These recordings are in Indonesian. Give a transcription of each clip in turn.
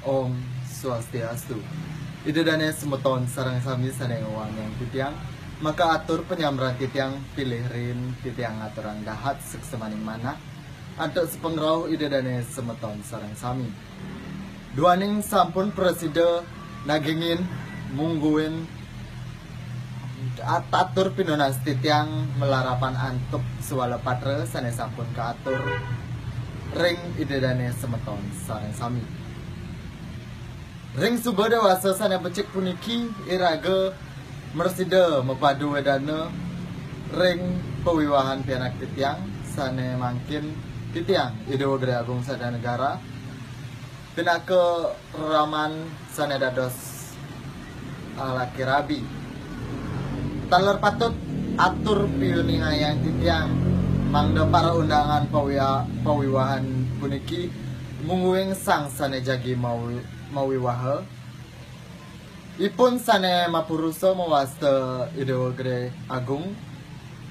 Om Swastiastu. Idedane semeton sarang sami saneng wang yang titiang maka atur penyamran titiang pilih rin titiang aturan dahat seksemaning mana antuk sepengrau idedane semeton sarang sami. Duaning sampun preside nagingin mungguin atur pinonas titiang melarapan antuk suwala patre sane sampun kaatur ring idedane semeton sarang sami. Ring suba dewasa sana becik puniki iraga mersida mepadu wedana ring pewiwahan pianak titiang sane mangkin titiang idewa gede agung sada negara pinake raman sane dados laki rabi taler patut atur piuni ngayang titiang mangda para undangan pewiwahan puniki munguing sang sane jagi mawiwaha ipun sane mapurusa mawasta idewa gede agung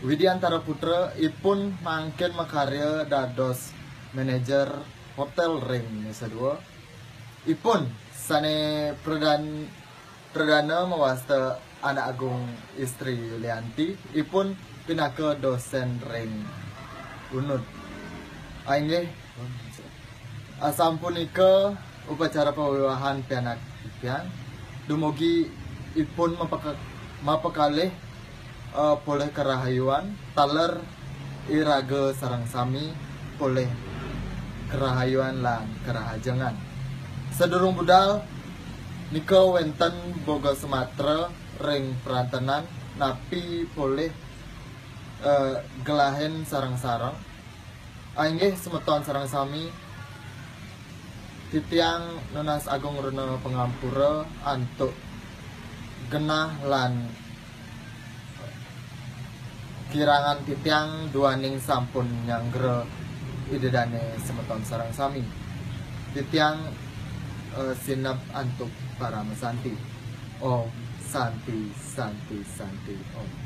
Widiantara Putra ipun mangkin makarya dados manajer hotel ring Nusa Dua ipun sane perdana mawasta anak agung istri Yulianti ipun pinaka dosen ring Unud ainggih asampunika upacara pewiwahan pianak pian dumugi ipun mapakalih poleh kerahayuan taler iraga sarang sami poleh kerahayuan lan kerahajangan sedurung budal nika wenten boga Sumatera ring perantenan napi poleh gelahen sarang-sarang ainggih semeton sarang sami titiang nunas agung rena pengampura antuk genah lan kirangan titiang duaning sampun nyanggre idedane semeton sarang sami titiang sinap antuk para mesanti. Om Santi Santi Santi Om.